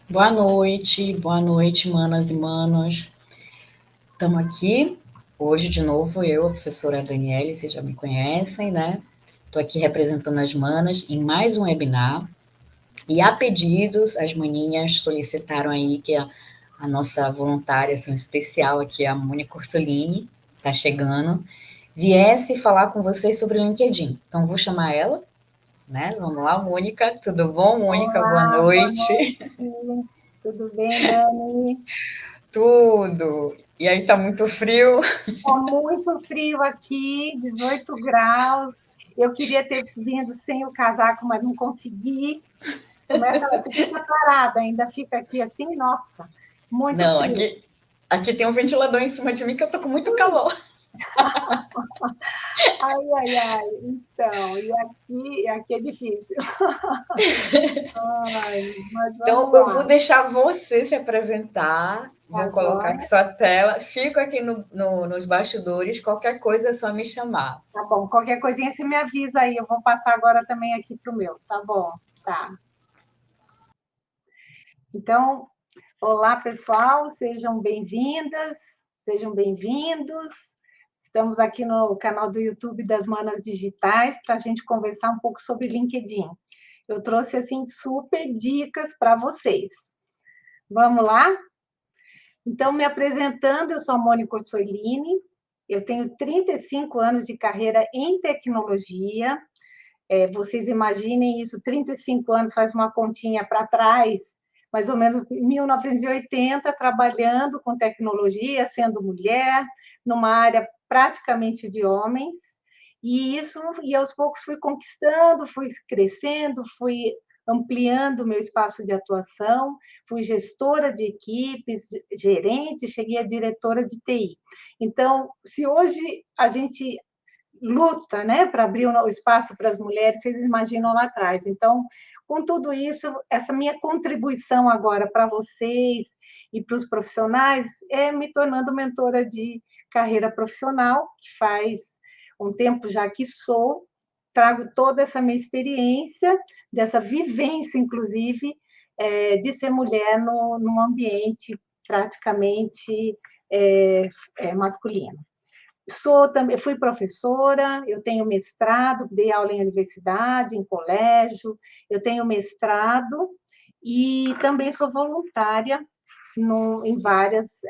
Boa noite, manas e manos. Estamos aqui hoje de novo, eu, a professora Daniele, vocês já me conhecem, né? Estou aqui representando as manas em mais um webinar. E a pedidos, as maninhas solicitaram aí que a nossa voluntária assim, especial aqui, a Mônica Ursulini, está chegando, viesse falar com vocês sobre o LinkedIn. Então, vou chamar ela, né? Vamos lá, Mônica. Tudo bom, Mônica? Boa Olá, boa noite. noite. Tudo bem, Dani? Tudo. E aí, tá muito frio? Está muito frio aqui, 18 graus. Eu queria ter vindo sem o casaco, mas não consegui. Você fica parada, ainda fica aqui assim, nossa, muito Não, frio. aqui tem um ventilador em cima de mim que eu tô com muito calor. Ai, ai, ai. Então, e aqui é difícil. Ai, mas Então, vamos eu vou lá. deixar você se apresentar. Tá Vou colocar aqui joia? sua tela. Fico aqui nos bastidores. Qualquer coisa é só me chamar. Tá bom. Qualquer coisinha você me avisa aí. Eu vou passar agora também aqui para o meu. Tá bom. Tá. Então, olá, pessoal, sejam bem-vindas, sejam bem-vindos. Estamos aqui no canal do YouTube das Manas Digitais para a gente conversar um pouco sobre LinkedIn. Eu trouxe, assim, super dicas para vocês. Vamos lá? Então, me apresentando, eu sou a Mônica Orsolini, eu tenho 35 anos de carreira em tecnologia. Vocês imaginem isso, 35 anos, faz uma continha para trás, mais ou menos em 1980, trabalhando com tecnologia, sendo mulher, numa área praticamente de homens, e aos poucos fui conquistando, fui crescendo, fui ampliando o meu espaço de atuação, fui gestora de equipes, gerente, cheguei a diretora de TI. Então, se hoje a gente luta, né, para abrir o espaço para as mulheres, vocês imaginam lá atrás. Então, com tudo isso, essa minha contribuição agora para vocês e para os profissionais é me tornando mentora de carreira profissional, que faz um tempo já que sou, trago toda essa minha experiência, dessa vivência, inclusive, de ser mulher num ambiente praticamente masculino. Também fui professora, eu tenho mestrado, dei aula em universidade, em colégio, eu tenho mestrado e também sou voluntária em várias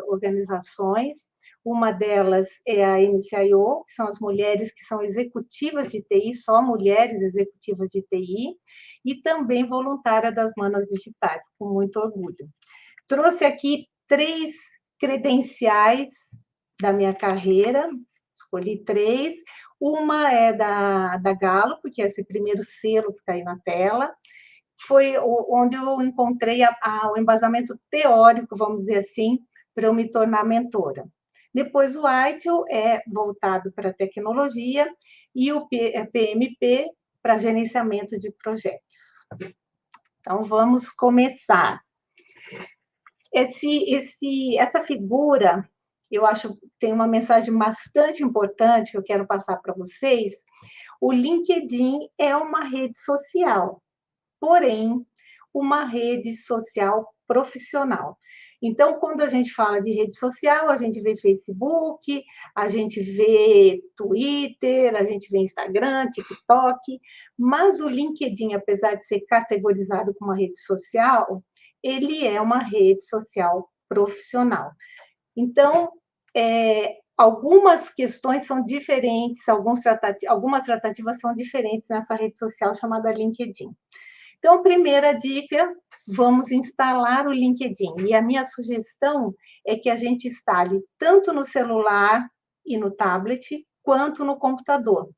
organizações. Uma delas é a NCIO, que são as mulheres que são executivas de TI, só mulheres executivas de TI, e também voluntária das Manas Digitais, com muito orgulho. Trouxe aqui 3 credenciais da minha carreira, escolhi 3. Uma é da Gallup, que é esse primeiro selo que está aí na tela. Foi onde eu encontrei o embasamento teórico, vamos dizer assim, para eu me tornar mentora. Depois, o ITIL é voltado para tecnologia e o PMP para gerenciamento de projetos. Então, vamos começar. Essa figura, eu acho que tem uma mensagem bastante importante que eu quero passar para vocês. O LinkedIn é uma rede social, porém, uma rede social profissional. Então, quando a gente fala de rede social, a gente vê Facebook, a gente vê Twitter, a gente vê Instagram, TikTok, mas o LinkedIn, apesar de ser categorizado como uma rede social, ele é uma rede social profissional. Então, algumas questões são diferentes, algumas tratativas são diferentes nessa rede social chamada LinkedIn. Então, primeira dica, vamos instalar o LinkedIn. E a minha sugestão é que a gente instale tanto no celular e no tablet, quanto no computador.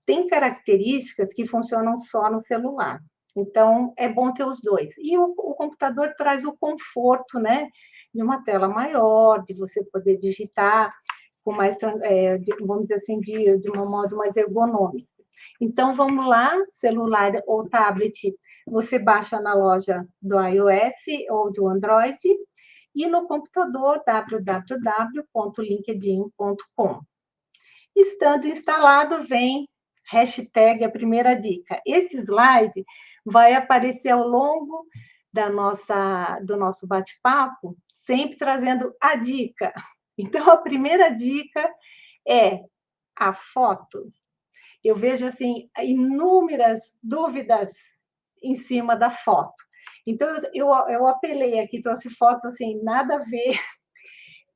Tem características que funcionam só no celular. Então, é bom ter os dois. E o computador traz o conforto, né? De uma tela maior, de você poder digitar com mais, vamos dizer assim, de um modo mais ergonômico. Então, vamos lá, celular ou tablet, você baixa na loja do iOS ou do Android, e no computador, www.linkedin.com. Estando instalado, vem hashtag, a primeira dica. Esse slide vai aparecer ao longo do nosso bate-papo, sempre trazendo a dica. Então, a primeira dica é a foto. Eu vejo assim inúmeras dúvidas em cima da foto. Então, eu apelei aqui, trouxe fotos assim, nada a ver,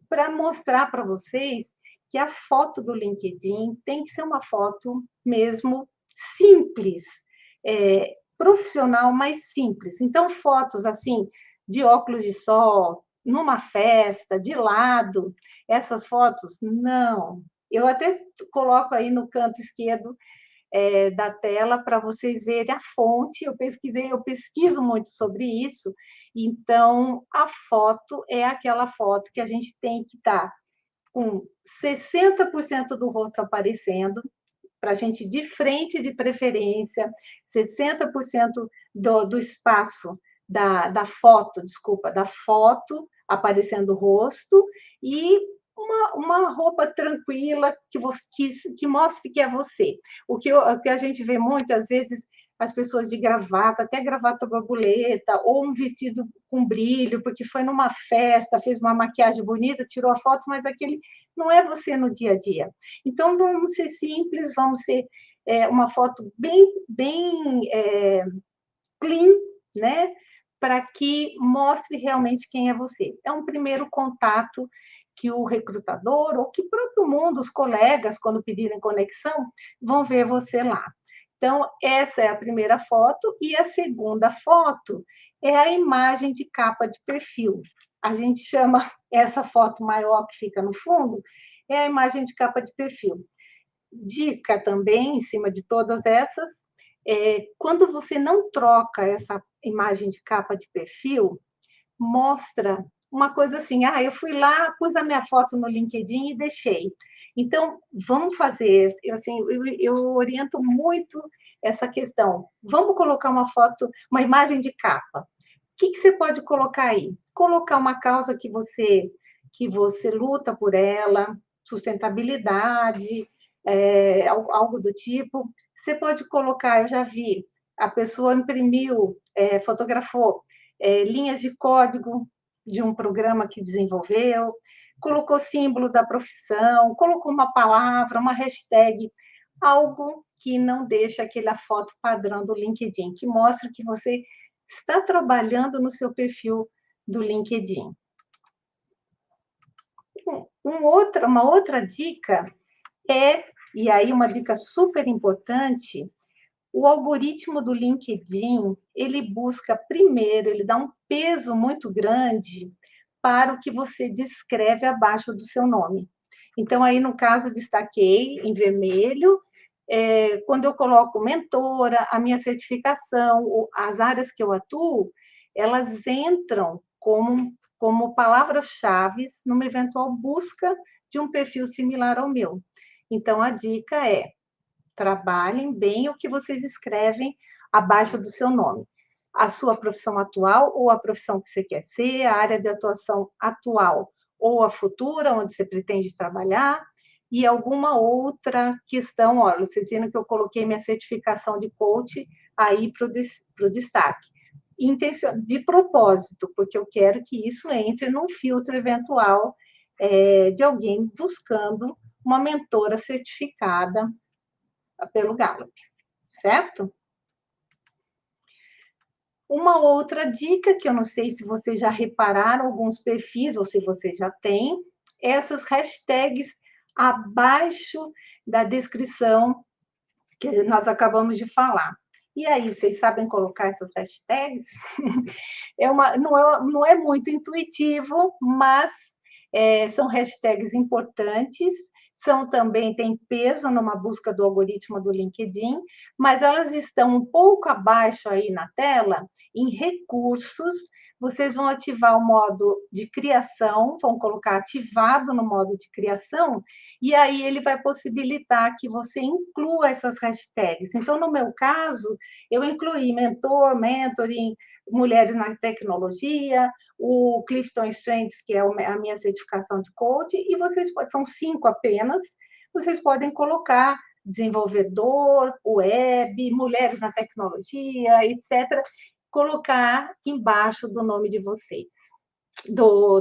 para mostrar para vocês que a foto do LinkedIn tem que ser uma foto mesmo simples, profissional, mas simples. Então, fotos assim, de óculos de sol, numa festa, de lado, essas fotos, não. Eu até coloco aí no canto esquerdo da tela para vocês verem a fonte. Eu pesquiso muito sobre isso. Então, a foto é aquela foto que a gente tem que estar com 60% do rosto aparecendo, para a gente de frente de preferência, 60% do espaço da foto, desculpa, da foto aparecendo o rosto, e uma roupa tranquila que mostre que é você. O que a gente vê muitas vezes, as pessoas de gravata, até gravata borboleta, ou um vestido com brilho, porque foi numa festa, fez uma maquiagem bonita, tirou a foto, mas aquele não é você no dia a dia. Então, vamos ser simples, vamos ser uma foto bem clean, né? Para que mostre realmente quem é você. É um primeiro contato que o recrutador, ou que o próprio mundo, os colegas, quando pedirem conexão, vão ver você lá. Então, essa é a primeira foto, e a segunda foto é a imagem de capa de perfil. A gente chama essa foto maior que fica no fundo, é a imagem de capa de perfil. Dica também, em cima de todas essas, quando você não troca essa imagem de capa de perfil, mostra uma coisa assim, eu fui lá, pus a minha foto no LinkedIn e deixei. Então, vamos fazer, eu oriento muito essa questão. Vamos colocar uma foto, uma imagem de capa. O que você pode colocar aí? Colocar uma causa que você luta por ela, sustentabilidade, algo do tipo. Você pode colocar, eu já vi, a pessoa imprimiu, fotografou linhas de código de um programa que desenvolveu, colocou símbolo da profissão, colocou uma palavra, uma hashtag, algo que não deixa aquela foto padrão do LinkedIn, que mostra que você está trabalhando no seu perfil do LinkedIn. Uma outra dica e aí uma dica super importante, o algoritmo do LinkedIn, ele busca primeiro, ele dá um peso muito grande para o que você descreve abaixo do seu nome. Então, aí, no caso, destaquei em vermelho, quando eu coloco mentora, a minha certificação, as áreas que eu atuo, elas entram como palavras-chave numa eventual busca de um perfil similar ao meu. Então, a dica é: trabalhem bem o que vocês escrevem abaixo do seu nome. A sua profissão atual ou a profissão que você quer ser, a área de atuação atual ou a futura, onde você pretende trabalhar, e alguma outra questão. Olha, vocês viram que eu coloquei minha certificação de coach aí para o destaque. De propósito, porque eu quero que isso entre num filtro eventual de alguém buscando uma mentora certificada pelo Gallup, certo? Uma outra dica, que eu não sei se vocês já repararam alguns perfis, ou se vocês já têm, essas hashtags abaixo da descrição que nós acabamos de falar. E aí, vocês sabem colocar essas hashtags? Não é muito intuitivo, mas são hashtags importantes, têm peso numa busca do algoritmo do LinkedIn, mas elas estão um pouco abaixo aí na tela, em recursos. Vocês vão ativar o modo de criação, vão colocar ativado no modo de criação, e aí ele vai possibilitar que você inclua essas hashtags. Então, no meu caso, eu incluí mentor, mentoring, mulheres na tecnologia, o Clifton Strengths, que é a minha certificação de coach, e são 5 apenas, vocês podem colocar desenvolvedor, web, mulheres na tecnologia, etc., colocar embaixo do nome de vocês,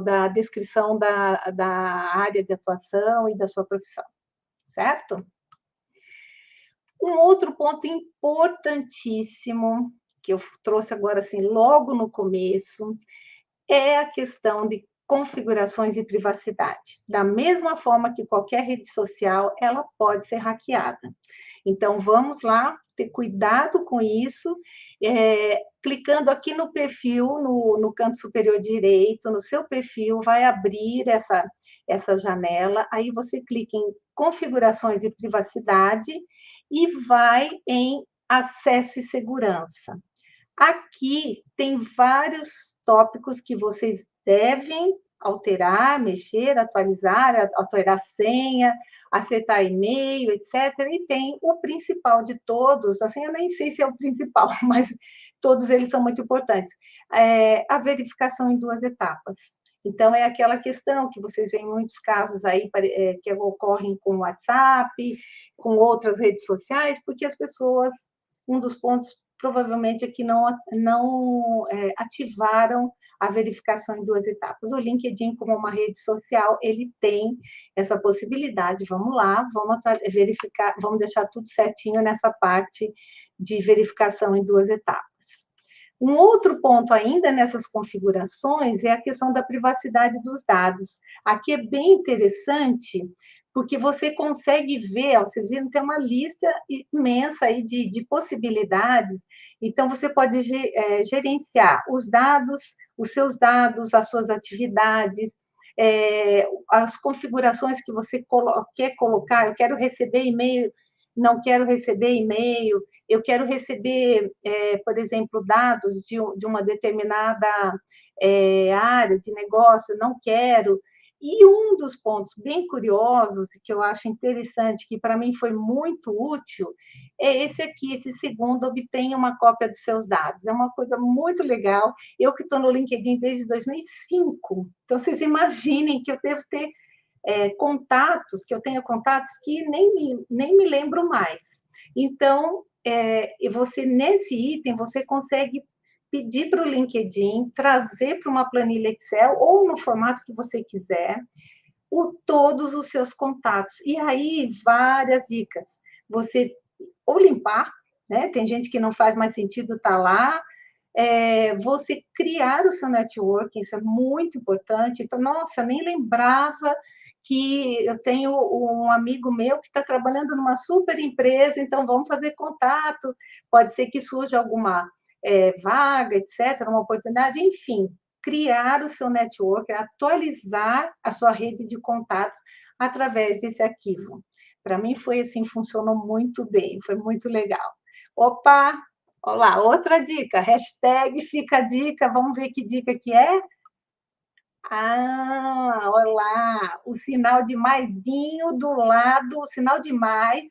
da descrição da área de atuação e da sua profissão, certo? Um outro ponto importantíssimo, que eu trouxe agora, assim, logo no começo, é a questão de configurações e privacidade. Da mesma forma que qualquer rede social, ela pode ser hackeada. Então, vamos lá ter cuidado com isso, clicando aqui no perfil, no canto superior direito, no seu perfil, vai abrir essa janela, aí você clica em configurações e privacidade e vai em acesso e segurança. Aqui tem vários tópicos que vocês devem alterar, mexer, atualizar, alterar senha, acertar e-mail, etc. E tem o principal de todos, assim, eu nem sei se é o principal, mas todos eles são muito importantes, a verificação em 2 etapas. Então, é aquela questão que vocês veem em muitos casos aí, que ocorrem com o WhatsApp, com outras redes sociais, porque as pessoas, um dos pontos provavelmente é que não ativaram a verificação em 2 etapas. O LinkedIn, como uma rede social, ele tem essa possibilidade. Vamos lá, vamos verificar, vamos deixar tudo certinho nessa parte de verificação em 2 etapas. Um outro ponto ainda nessas configurações é a questão da privacidade dos dados. Aqui é bem interessante, porque você consegue ver, vocês viram, tem uma lista imensa aí de possibilidades, então você pode gerenciar os dados, os seus dados, as suas atividades, as configurações que você quer colocar, eu quero receber e-mail, não quero receber e-mail, eu quero receber, por exemplo, dados de uma determinada área de negócio, não quero. E um dos pontos bem curiosos, que eu acho interessante, que para mim foi muito útil, é esse aqui, esse segundo, obtenha uma cópia dos seus dados. É uma coisa muito legal. Eu que estou no LinkedIn desde 2005, então vocês imaginem que eu devo ter contatos, que eu tenho contatos que nem me lembro mais. Então, você, nesse item, você consegue pedir para o LinkedIn, trazer para uma planilha Excel ou no formato que você quiser, todos os seus contatos. E aí, várias dicas. Você ou limpar, né? Tem gente que não faz mais sentido estar lá. Você criar o seu network, isso é muito importante. Então, nossa, nem lembrava que eu tenho um amigo meu que está trabalhando numa super empresa, então vamos fazer contato, pode ser que surja alguma vaga, etc., uma oportunidade, enfim, criar o seu network, atualizar a sua rede de contatos através desse arquivo. Para mim foi assim, funcionou muito bem, foi muito legal. Opa, olá, outra dica, hashtag fica a dica, vamos ver que dica que é? Ah, olha lá, o sinal de maisinho do lado, o sinal de mais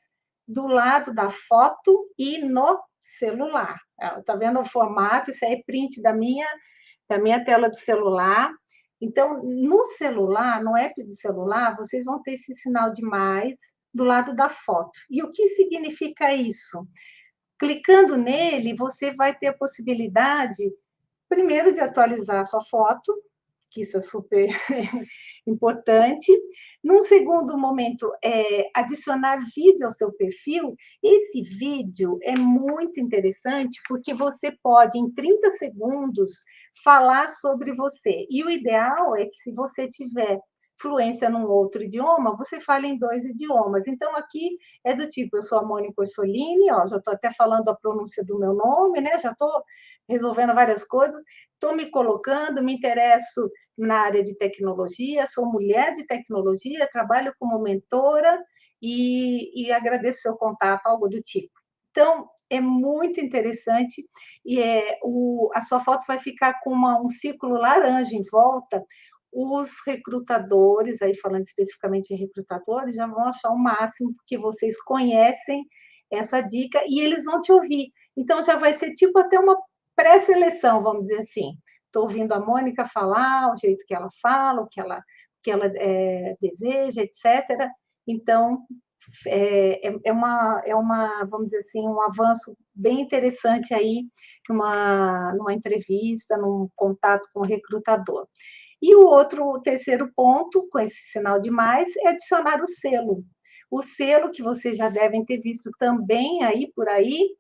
do lado da foto e no celular. Tá vendo o formato? Isso aí é print da minha tela do celular. Então, no celular, no app do celular, vocês vão ter esse sinal de mais do lado da foto. E o que significa isso? Clicando nele, você vai ter a possibilidade, primeiro, de atualizar a sua foto, que isso é super importante. Num segundo momento, adicionar vídeo ao seu perfil. Esse vídeo é muito interessante, porque você pode, em 30 segundos, falar sobre você. E o ideal é que, se você tiver fluência num outro idioma, você fala em 2 idiomas. Então, aqui é do tipo, eu sou a Mônica Orsolini, ó, já estou até falando a pronúncia do meu nome, né? Já estou resolvendo várias coisas, estou me colocando, me interesso na área de tecnologia, sou mulher de tecnologia, trabalho como mentora e agradeço seu contato, algo do tipo. Então, é muito interessante e a sua foto vai ficar com um círculo laranja em volta. Os recrutadores, aí falando especificamente em recrutadores, já vão achar o máximo, porque vocês conhecem essa dica e eles vão te ouvir. Então, já vai ser tipo até uma pré-seleção, vamos dizer assim. Estou ouvindo a Mônica falar, o jeito que ela fala, o que ela deseja, etc. Então, vamos dizer assim, um avanço bem interessante aí numa entrevista, num contato com o recrutador. E o terceiro ponto, com esse sinal de mais, é adicionar o selo. O selo que vocês já devem ter visto também aí por aí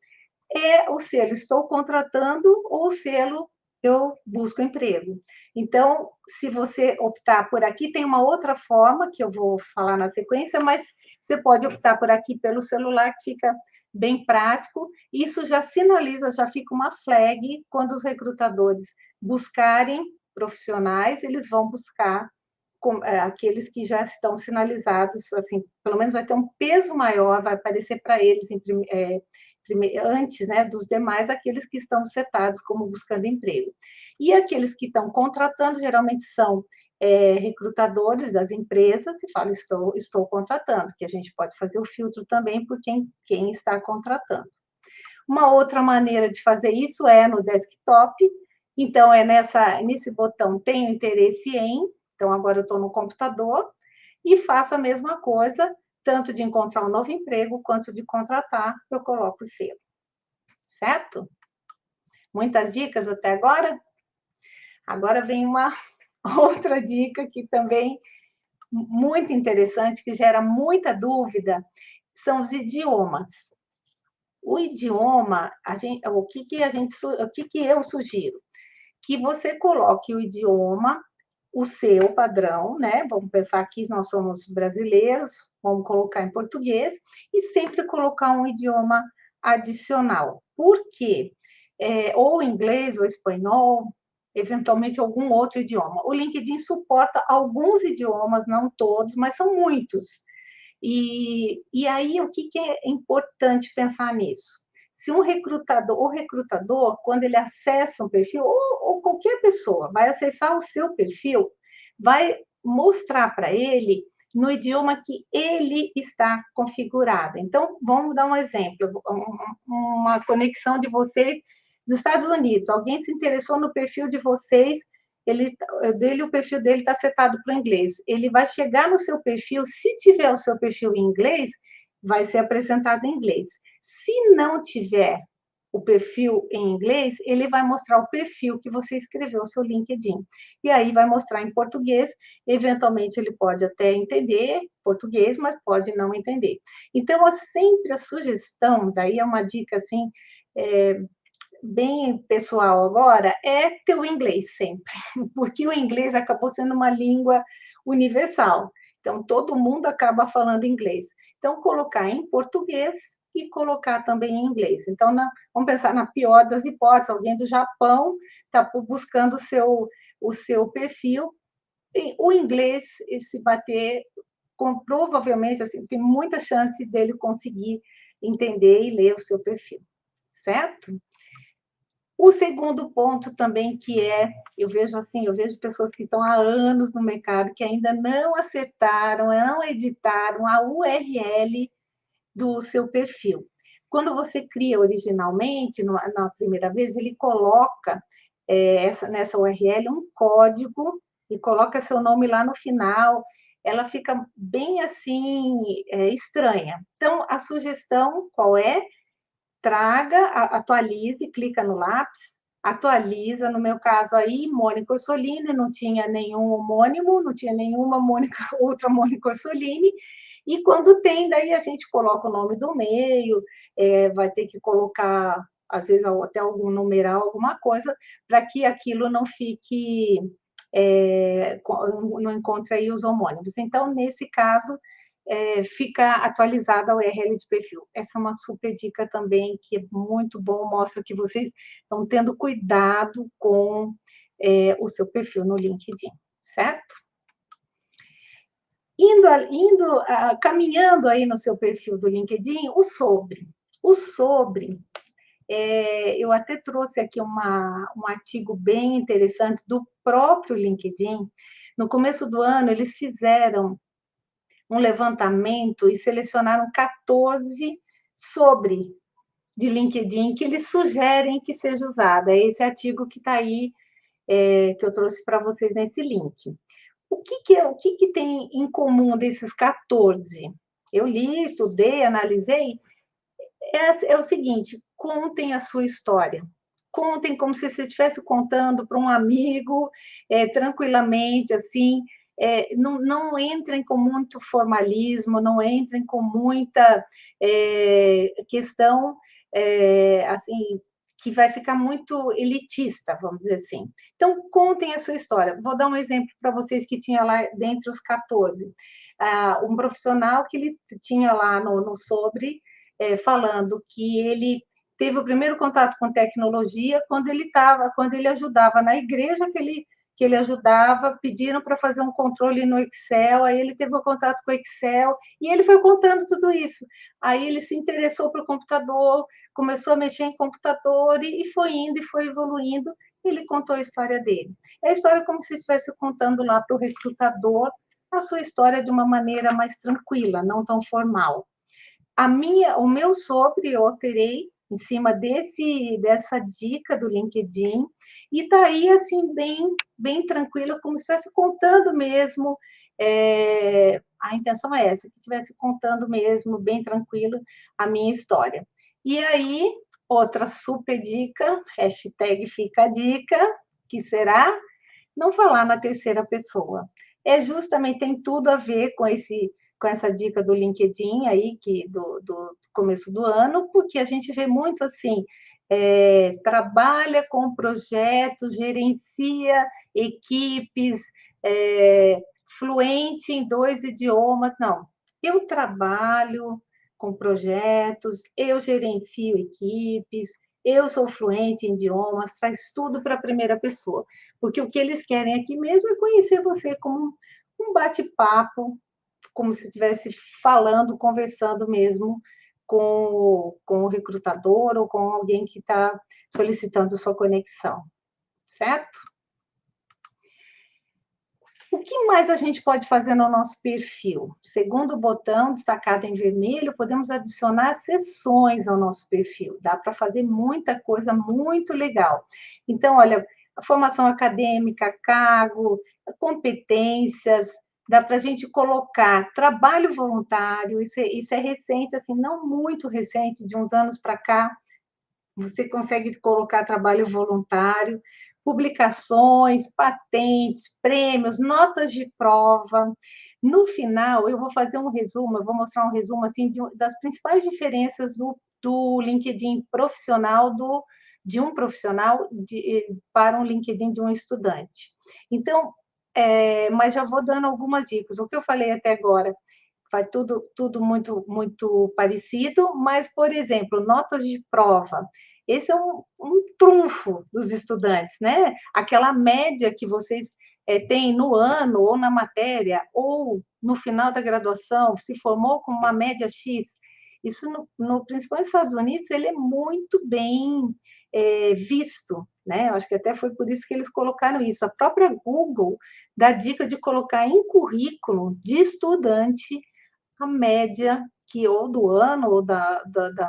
é o selo estou contratando ou o selo eu busco emprego. Então, se você optar por aqui, tem uma outra forma que eu vou falar na sequência, mas você pode optar por aqui pelo celular, que fica bem prático. Isso já sinaliza, já fica uma flag quando os recrutadores buscarem profissionais, eles vão buscar aqueles que já estão sinalizados, assim, pelo menos vai ter um peso maior, vai aparecer para eles antes, né, dos demais, aqueles que estão setados como buscando emprego. E aqueles que estão contratando, geralmente são recrutadores das empresas e falam, estou contratando, que a gente pode fazer o filtro também por quem está contratando. Uma outra maneira de fazer isso é no desktop, então é nesse botão tenho interesse em, então agora eu estou no computador, e faço a mesma coisa, tanto de encontrar um novo emprego, quanto de contratar, eu coloco o selo. Certo? Muitas dicas até agora? Agora vem uma outra dica que também muito interessante, que gera muita dúvida, são os idiomas. O idioma, o que eu sugiro? Que você coloque o idioma, o seu padrão, né? Vamos pensar que nós somos brasileiros, vamos colocar em português, e sempre colocar um idioma adicional. Por quê? Ou inglês, ou espanhol, eventualmente algum outro idioma. O LinkedIn suporta alguns idiomas, não todos, mas são muitos. E aí, o que é importante pensar nisso? Se um recrutador, o recrutador, quando ele acessa um perfil, ou qualquer pessoa vai acessar o seu perfil, vai mostrar para ele no idioma que ele está configurado. Então, vamos dar um exemplo, uma conexão de vocês dos Estados Unidos. Alguém se interessou no perfil de vocês, o perfil dele está setado para o inglês. Ele vai chegar no seu perfil, se tiver o seu perfil em inglês, vai ser apresentado em inglês. Se não tiver o perfil em inglês, ele vai mostrar o perfil que você escreveu no seu LinkedIn. E aí vai mostrar em português, eventualmente ele pode até entender português, mas pode não entender. Então, sempre a sugestão, daí é uma dica assim, bem pessoal agora, é ter o inglês sempre, porque o inglês acabou sendo uma língua universal. Então, todo mundo acaba falando inglês. Então, colocar em português e colocar também em inglês. Então, vamos pensar na pior das hipóteses, alguém do Japão está buscando o seu perfil, o inglês, se bater, provavelmente, assim, tem muita chance dele conseguir entender e ler o seu perfil, certo? O segundo ponto também eu vejo pessoas que estão há anos no mercado que ainda não acertaram, não editaram a URL do seu perfil. Quando você cria originalmente, na primeira vez, ele coloca nessa URL um código e coloca seu nome lá no final. Ela fica bem assim, estranha. Então, a sugestão qual é? Atualize, clica no lápis, atualiza, no meu caso aí, Mônica Orsolini, não tinha nenhum homônimo, não tinha nenhuma outra Mônica Orsolini, e quando tem, daí a gente coloca o nome do meio, vai ter que colocar, às vezes, até algum numeral, alguma coisa, para que aquilo não fique, não encontre aí os homônimos. Então, nesse caso, fica atualizada a URL de perfil. Essa é uma super dica também, que é muito bom, mostra que vocês estão tendo cuidado com o seu perfil no LinkedIn, certo? Caminhando aí no seu perfil do LinkedIn, o sobre. O sobre, eu até trouxe aqui um artigo bem interessante do próprio LinkedIn. No começo do ano, eles fizeram um levantamento e selecionaram 14 sobre de LinkedIn que eles sugerem que seja usada. É esse artigo que está aí, que eu trouxe para vocês nesse link. O que tem em comum desses 14? eu li, estudei, analisei, é o seguinte: contem a sua história. Contem como se você estivesse contando para um amigo, tranquilamente, assim. Não entrem com muito formalismo, não entrem com muita questão, assim, que vai ficar muito elitista, vamos dizer assim. Então, contem a sua história. Vou dar um exemplo para vocês que tinha lá dentre os 14. Um profissional que ele tinha lá no Sobre, falando que ele teve o primeiro contato com tecnologia quando ele ajudava na igreja que ele ajudava, pediram para fazer um controle no Excel, aí ele teve o contato com o Excel, e ele foi contando tudo isso. Aí ele se interessou pelo computador, começou a mexer em computador, e foi indo, e foi evoluindo, ele contou a história dele. É a história como se estivesse contando lá para o recrutador a sua história de uma maneira mais tranquila, não tão formal. O meu sobre eu alterei em cima dessa dica do LinkedIn, e está aí assim bem tranquila, como se estivesse contando mesmo. A intenção é essa, que estivesse contando mesmo, bem tranquilo, a minha história. E aí, outra super dica, hashtag fica a dica, que será não falar na terceira pessoa. Justamente, tem tudo a ver com essa dica do LinkedIn aí, do começo do ano, porque a gente vê muito assim, trabalha com projetos, gerencia equipes, fluente em 2 idiomas. Não, eu trabalho com projetos, eu gerencio equipes, eu sou fluente em idiomas, traz tudo para a primeira pessoa, porque o que eles querem aqui mesmo é conhecer você como um bate-papo, como se estivesse falando, conversando mesmo com o recrutador ou com alguém que está solicitando sua conexão, certo? O que mais a gente pode fazer no nosso perfil? Segundo o botão destacado em vermelho, podemos adicionar sessões ao nosso perfil. Dá para fazer muita coisa muito legal. Então, olha, a formação acadêmica, cargo, competências, dá para a gente colocar trabalho voluntário, isso é recente, assim, não muito recente, de uns anos para cá, você consegue colocar trabalho voluntário, publicações, patentes, prêmios, notas de prova. No final, eu vou fazer um resumo, eu vou mostrar um resumo assim, das principais diferenças do LinkedIn profissional, de um profissional para um LinkedIn de um estudante. Então, mas já vou dando algumas dicas. O que eu falei até agora vai tudo muito parecido, mas, por exemplo, notas de prova. Esse é um trunfo dos estudantes, né? Aquela média que vocês têm no ano, ou na matéria, ou no final da graduação, se formou com uma média X. Isso, principalmente nos Estados Unidos, ele é muito bem visto, né? Eu acho que até foi por isso que eles colocaram isso. A própria Google dá dica de colocar em currículo de estudante a média que ou do ano, ou da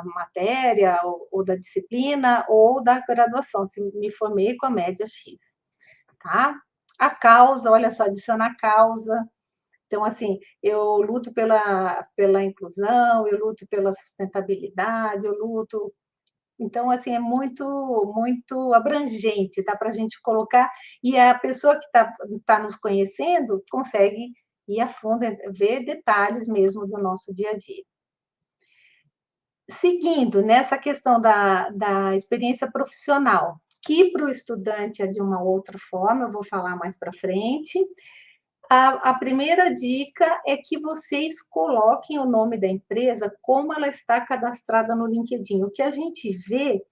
matéria, ou da disciplina, ou da graduação, se me formei com a média X, tá? A causa, olha só, adicionar causa. Então, assim, eu luto pela inclusão, eu luto pela sustentabilidade, eu luto. Então, assim, é muito abrangente, dá para a gente colocar, e a pessoa que tá nos conhecendo consegue ir a fundo, ver detalhes mesmo do nosso dia a dia. Seguindo nessa questão da experiência profissional, que para o estudante é de uma outra forma, eu vou falar mais para frente. A primeira dica é que vocês coloquem o nome da empresa como ela está cadastrada no LinkedIn. O que a gente vê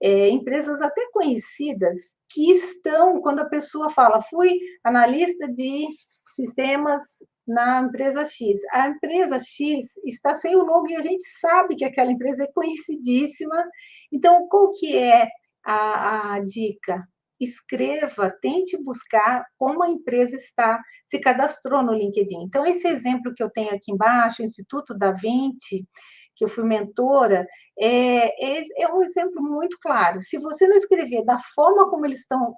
empresas até conhecidas que estão, quando a pessoa fala, fui analista de sistemas na empresa X. A empresa X está sem o logo e a gente sabe que aquela empresa é conhecidíssima. Então, qual que é a dica? Escreva, tente buscar como a empresa se cadastrou no LinkedIn. Então, esse exemplo que eu tenho aqui embaixo, o Instituto da Vinci, que eu fui mentora, é um exemplo muito claro. Se você não escrever da forma como eles estão,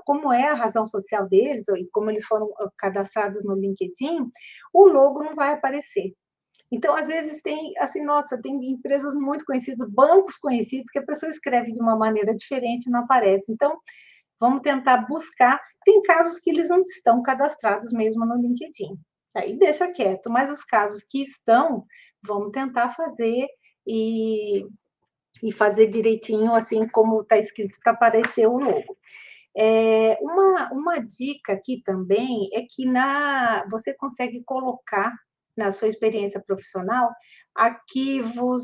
como é a razão social deles, e como eles foram cadastrados no LinkedIn, o logo não vai aparecer. Então, às vezes, tem, assim, nossa, tem empresas muito conhecidas, bancos conhecidos, que a pessoa escreve de uma maneira diferente e não aparece. Então, vamos tentar buscar. Tem casos que eles não estão cadastrados mesmo no LinkedIn. Aí deixa quieto, mas os casos que estão, vamos tentar fazer e, e fazer direitinho, assim como está escrito para aparecer o logo. Uma dica aqui também é que você consegue colocar na sua experiência profissional arquivos,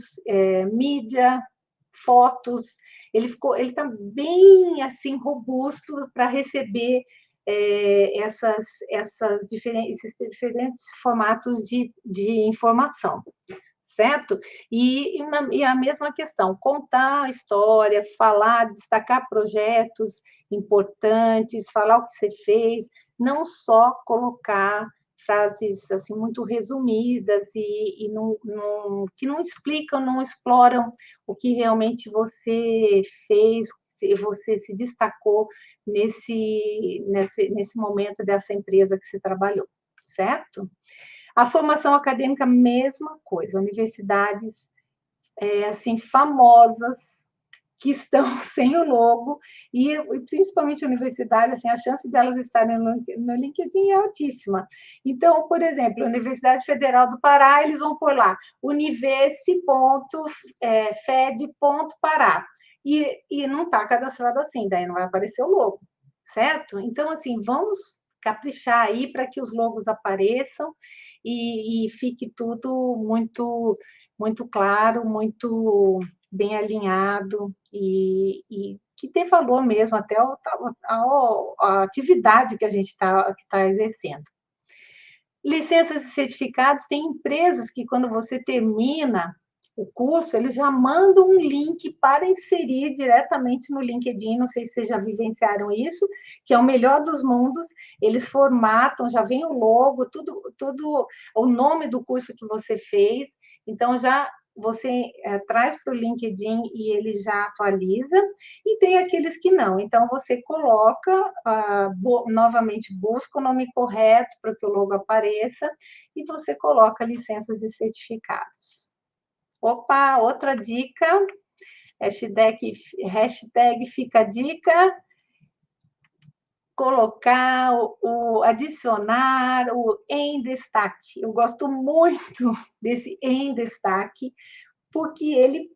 mídia, fotos. Ele está bem assim robusto para receber esses diferentes formatos de informação, certo? E a mesma questão, contar a história, falar, destacar projetos importantes, falar o que você fez, não só colocar frases assim muito resumidas que não explicam, não exploram o que realmente você fez, se você se destacou nesse momento dessa empresa que você trabalhou, certo? A formação acadêmica, mesma coisa, universidades assim famosas que estão sem o logo e principalmente universidades, assim, a chance delas estarem no LinkedIn é altíssima. Então, por exemplo, a Universidade Federal do Pará, eles vão por lá, universe.fed.pará, e não está cadastrado assim, daí não vai aparecer o logo, certo? Então, assim, vamos caprichar aí para que os logos apareçam e fique tudo muito claro, muito bem alinhado e que dê valor mesmo até a atividade que a gente tá exercendo. Licenças e certificados, tem empresas que quando você termina o curso, eles já mandam um link para inserir diretamente no LinkedIn, não sei se vocês já vivenciaram isso, que é o melhor dos mundos, eles formatam, já vem o logo, tudo o nome do curso que você fez, então já você traz para o LinkedIn e ele já atualiza, e tem aqueles que não. Então, você coloca, novamente, busca o nome correto para que o logo apareça, e você coloca licenças e certificados. Opa, outra dica, hashtag fica a dica, colocar, adicionar o em destaque. Eu gosto muito desse em destaque, porque ele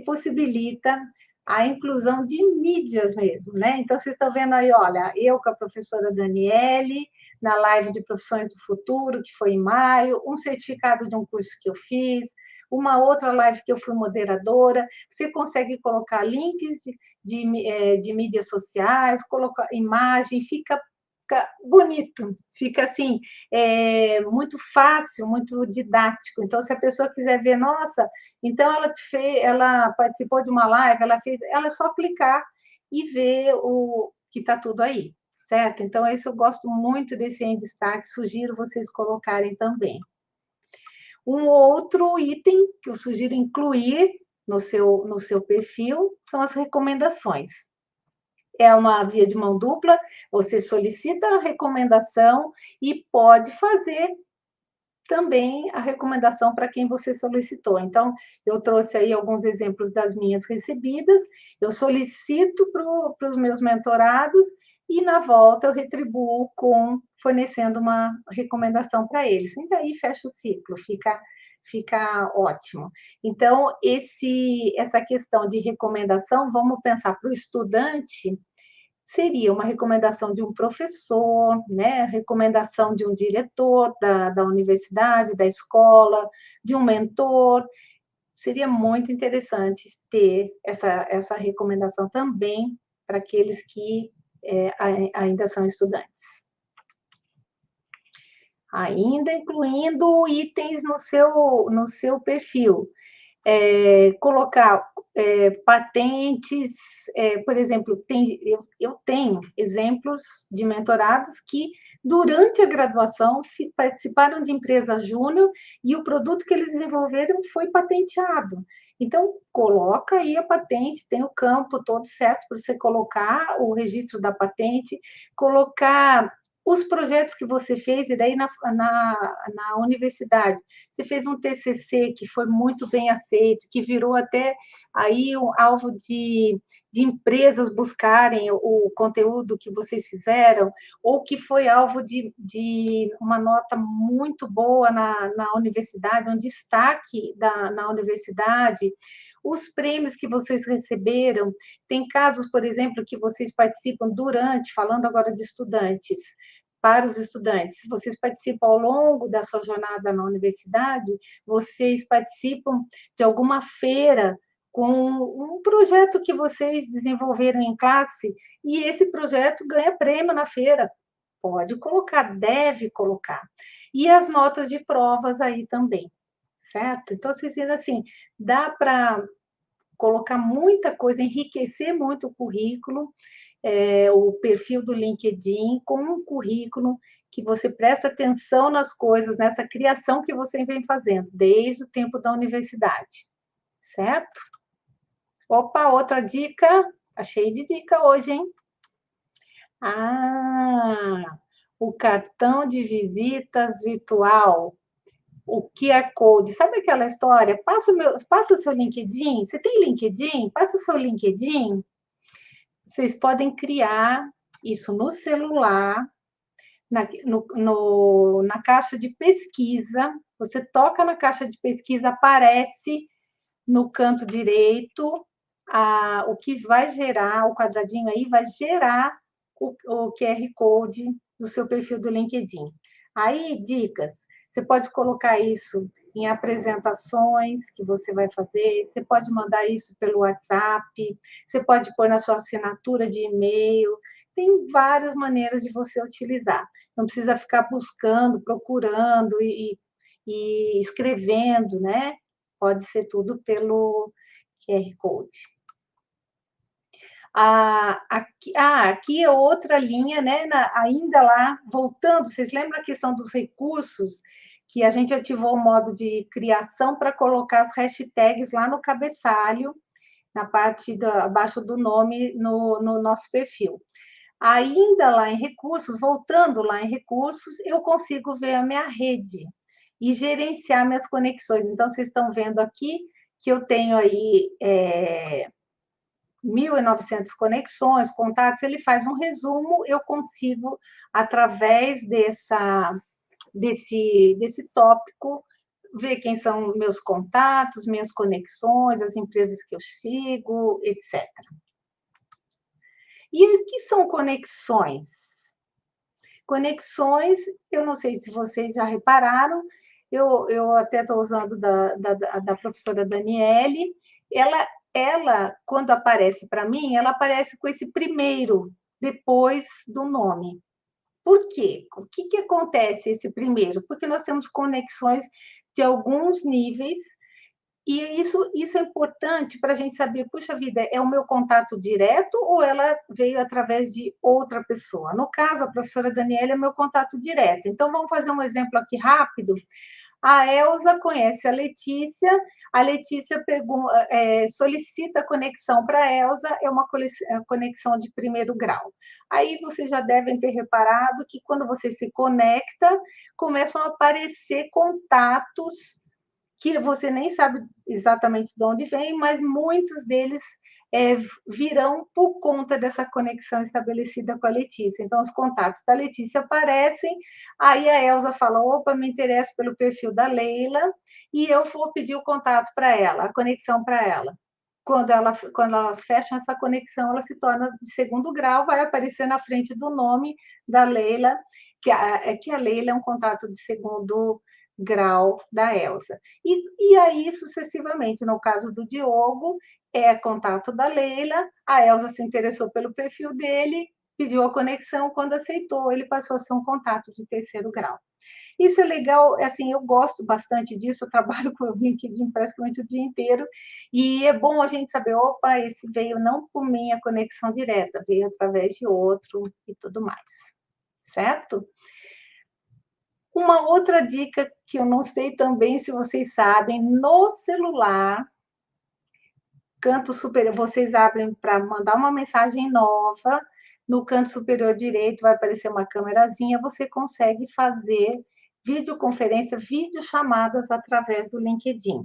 possibilita a inclusão de mídias mesmo, né? Então, vocês estão vendo aí, olha, eu com a professora Daniele, na live de Profissões do Futuro, que foi em maio, um certificado de um curso que eu fiz, uma outra live que eu fui moderadora. Você consegue colocar links de mídias sociais, colocar imagem, fica bonito, fica assim, muito fácil, muito didático. Então, se a pessoa quiser ver, nossa, então ela participou de uma live, ela é só clicar e ver o que está tudo aí, certo? Então, esse eu gosto muito desse em destaque, sugiro vocês colocarem também. Um outro item que eu sugiro incluir no seu perfil são as recomendações. É uma via de mão dupla, você solicita a recomendação e pode fazer também a recomendação para quem você solicitou. Então, eu trouxe aí alguns exemplos das minhas recebidas, eu solicito para os meus mentorados e, na volta, eu retribuo fornecendo uma recomendação para eles. E daí fecha o ciclo, fica ótimo. Então, essa questão de recomendação, vamos pensar para o estudante, seria uma recomendação de um professor, né? Recomendação de um diretor da universidade, da escola, de um mentor. Seria muito interessante ter essa recomendação também para aqueles que ainda são estudantes. Ainda incluindo itens no seu perfil. Colocar patentes, por exemplo, eu tenho exemplos de mentorados que, durante a graduação, participaram de empresa júnior e o produto que eles desenvolveram foi patenteado. Então, coloca aí a patente, tem o campo todo certo para você colocar o registro da patente, colocar os projetos que você fez, e daí na universidade, você fez um TCC que foi muito bem aceito, que virou até aí um alvo de empresas buscarem o conteúdo que vocês fizeram, ou que foi alvo de uma nota muito boa na universidade, um destaque na universidade, os prêmios que vocês receberam, tem casos, por exemplo, que vocês participam durante, falando agora de estudantes, para os estudantes, vocês participam ao longo da sua jornada na universidade, vocês participam de alguma feira com um projeto que vocês desenvolveram em classe, e esse projeto ganha prêmio na feira. Pode colocar, deve colocar. E as notas de provas aí também, certo? Então, vocês viram assim, dá para colocar muita coisa, enriquecer muito o currículo, o perfil do LinkedIn com um currículo que você presta atenção nas coisas, nessa criação que você vem fazendo, desde o tempo da universidade, certo? Opa, outra dica, tá cheio de dica hoje, hein? Ah, o cartão de visitas virtual, o QR Code. Sabe aquela história? Passa o seu LinkedIn. Você tem LinkedIn? Passa o seu LinkedIn. Vocês podem criar isso no celular, na caixa de pesquisa. Você toca na caixa de pesquisa, aparece no canto direito o que vai gerar, o quadradinho aí vai gerar o QR Code do seu perfil do LinkedIn. Aí, dicas. Você pode colocar isso em apresentações que você vai fazer, você pode mandar isso pelo WhatsApp, você pode pôr na sua assinatura de e-mail, tem várias maneiras de você utilizar. Não precisa ficar buscando, procurando e escrevendo, né? Pode ser tudo pelo QR Code. Aqui é outra linha, né? Ainda lá, voltando, vocês lembram a questão dos recursos, que a gente ativou o modo de criação para colocar as hashtags lá no cabeçalho, na parte abaixo do nome no nosso perfil. Ainda lá em recursos, voltando lá em recursos, eu consigo ver a minha rede e gerenciar minhas conexões. Então, vocês estão vendo aqui que eu tenho aí 1.900 conexões, contatos, ele faz um resumo, eu consigo, através desse tópico, ver quem são meus contatos, minhas conexões, as empresas que eu sigo, etc. E o que são conexões? Conexões, eu não sei se vocês já repararam, eu até estou usando da professora Daniele, ela, quando aparece para mim, ela aparece com esse primeiro, depois do nome. Por quê? O que acontece esse primeiro? Porque nós temos conexões de alguns níveis, e isso é importante para a gente saber, puxa vida, é o meu contato direto ou ela veio através de outra pessoa? No caso, a professora Daniela é meu contato direto. Então, vamos fazer um exemplo aqui rápido. A Elza conhece a Letícia solicita conexão para a Elza, é uma conexão de primeiro grau. Aí vocês já devem ter reparado que quando você se conecta, começam a aparecer contatos que você nem sabe exatamente de onde vem, mas muitos deles virão por conta dessa conexão estabelecida com a Letícia. Então, os contatos da Letícia aparecem, aí a Elza fala, opa, me interesso pelo perfil da Leila, e eu vou pedir o contato para ela, a conexão para ela. Quando elas fecham essa conexão, ela se torna de segundo grau, vai aparecer na frente do nome da Leila, que a Leila é um contato de segundo grau da Elsa. E aí, sucessivamente, no caso do Diogo, é contato da Leila, a Elsa se interessou pelo perfil dele, pediu a conexão, quando aceitou, ele passou a ser um contato de terceiro grau. Isso é legal, assim, eu gosto bastante disso, eu trabalho com o LinkedIn praticamente o dia inteiro, e é bom a gente saber, opa, esse veio não por minha conexão direta, veio através de outro e tudo mais, certo? Uma outra dica que eu não sei também se vocês sabem, no celular, canto superior, vocês abrem para mandar uma mensagem nova, no canto superior direito vai aparecer uma câmerazinha, você consegue fazer videoconferência, videochamadas através do LinkedIn,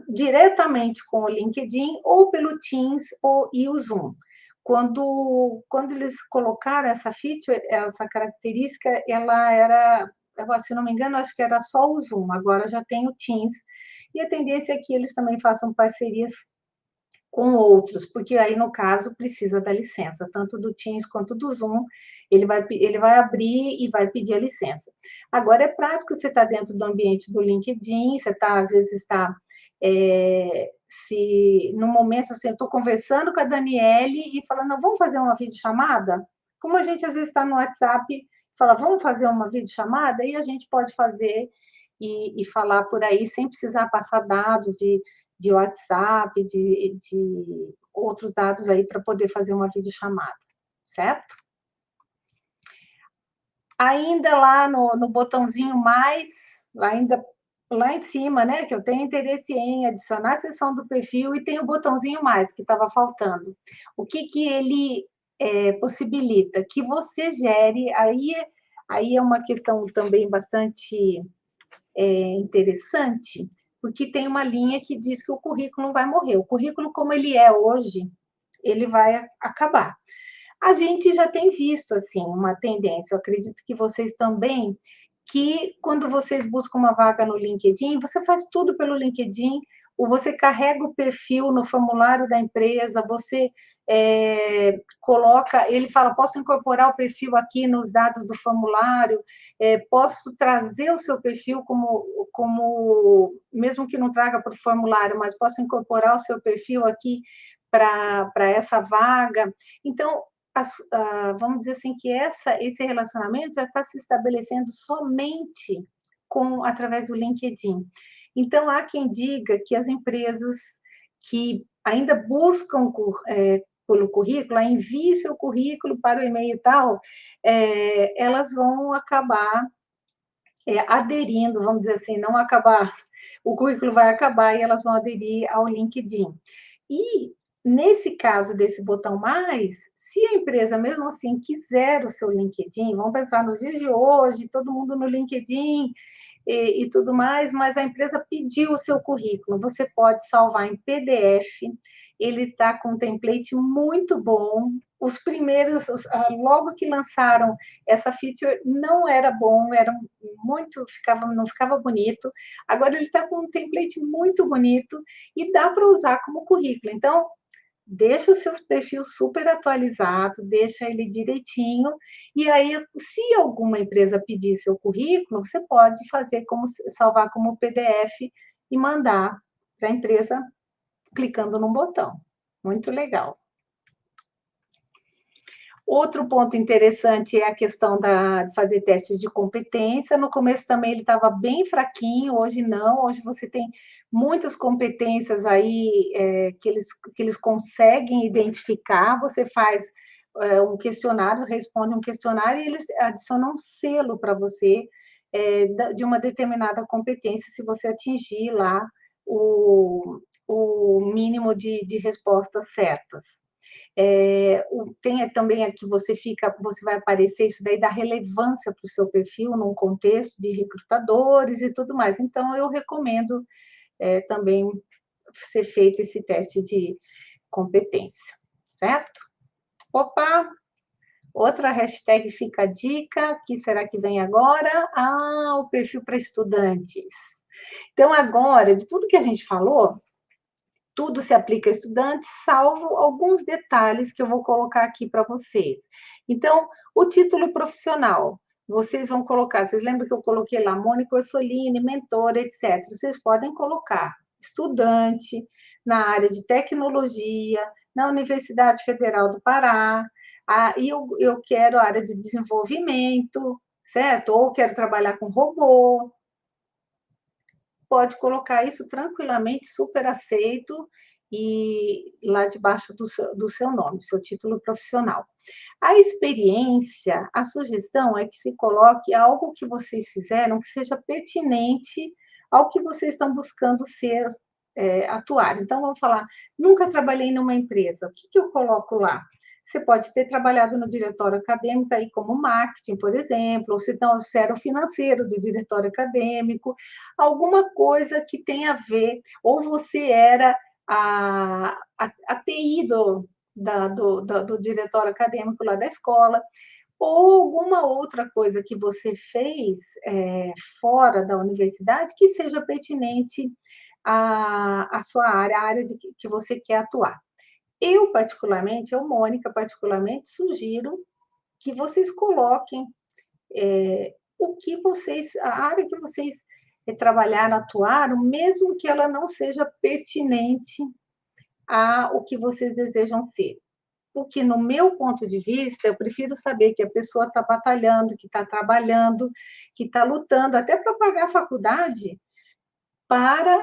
diretamente com o LinkedIn ou pelo Teams e o Zoom. Quando eles colocaram essa feature, essa característica, ela era, se não me engano, acho que era só o Zoom, agora já tem o Teams, e a tendência é que eles também façam parcerias com outros, porque aí, no caso, precisa da licença, tanto do Teams quanto do Zoom, ele vai abrir e vai pedir a licença. Agora, é prático, você está dentro do ambiente do LinkedIn, você está, às vezes, se no momento, assim, eu estou conversando com a Daniele e falando, não, vamos fazer uma videochamada? Como a gente, às vezes, está no WhatsApp, fala, vamos fazer uma videochamada? E a gente pode fazer e falar por aí, sem precisar passar dados de WhatsApp, de outros dados aí para poder fazer uma videochamada, certo? Ainda lá no botãozinho mais, ainda lá em cima, né, que eu tenho interesse em adicionar a seção do perfil e tem o botãozinho mais, que estava faltando. O que ele possibilita? Que você gere, aí é uma questão também bastante interessante, porque tem uma linha que diz que o currículo vai morrer. O currículo, como ele é hoje, ele vai acabar. A gente já tem visto, assim, uma tendência, eu acredito que vocês também, que quando vocês buscam uma vaga no LinkedIn, você faz tudo pelo LinkedIn, ou você carrega o perfil no formulário da empresa, você coloca, ele fala, posso incorporar o perfil aqui nos dados do formulário, posso trazer o seu perfil mesmo que não traga para o formulário, mas posso incorporar o seu perfil aqui para essa vaga. Então, vamos dizer assim, que esse relacionamento já está se estabelecendo somente através do LinkedIn. Então, há quem diga que as empresas que ainda buscam pelo currículo, envie seu currículo para o e-mail e tal, elas vão acabar aderindo, vamos dizer assim, não acabar, o currículo vai acabar e elas vão aderir ao LinkedIn. E, nesse caso desse botão mais, se a empresa, mesmo assim, quiser o seu LinkedIn, vamos pensar nos dias de hoje, todo mundo no LinkedIn e tudo mais, mas a empresa pediu o seu currículo, você pode salvar em PDF, ele está com um template muito bom, os primeiros, logo que lançaram essa feature, não era bom, não ficava bonito, agora ele está com um template muito bonito e dá para usar como currículo, então deixa o seu perfil super atualizado, deixa ele direitinho, e aí, se alguma empresa pedir seu currículo, você pode salvar como PDF e mandar para a empresa clicando num botão. Muito legal. Outro ponto interessante é a questão de fazer testes de competência. No começo também ele estava bem fraquinho, hoje não. Hoje você tem muitas competências aí que eles conseguem identificar. Você faz um questionário, responde um questionário e eles adicionam um selo para você de uma determinada competência, se você atingir lá o mínimo de respostas certas. Tem também aqui você vai aparecer isso daí, dá relevância para o seu perfil num contexto de recrutadores e tudo mais. Então, eu recomendo também ser feito esse teste de competência, certo? Opa! Outra hashtag fica a dica, que será que vem agora? O perfil para estudantes. Então, agora, de tudo que a gente falou, tudo se aplica a estudantes, salvo alguns detalhes que eu vou colocar aqui para vocês. Então, o título profissional, vocês vão colocar, vocês lembram que eu coloquei lá, Mônica Orsolini, mentora, etc. Vocês podem colocar estudante na área de tecnologia, na Universidade Federal do Pará, e eu quero a área de desenvolvimento, certo? Ou quero trabalhar com robô, pode colocar isso tranquilamente, super aceito, e lá debaixo do seu nome, seu título profissional. A experiência, a sugestão é que se coloque algo que vocês fizeram que seja pertinente ao que vocês estão buscando atuar. Então, vamos falar, nunca trabalhei numa empresa, o que eu coloco lá? Você pode ter trabalhado no diretório acadêmico aí como marketing, por exemplo, ou se não, se era o financeiro do diretório acadêmico, alguma coisa que tenha a ver, ou você era a TI do diretório acadêmico lá da escola, ou alguma outra coisa que você fez fora da universidade que seja pertinente à sua área, à área que você quer atuar. Mônica, particularmente, sugiro que vocês coloquem o que vocês, a área que vocês trabalharam, atuaram, mesmo que ela não seja pertinente ao que vocês desejam ser. Porque, no meu ponto de vista, eu prefiro saber que a pessoa está batalhando, que está trabalhando, que está lutando até para pagar a faculdade,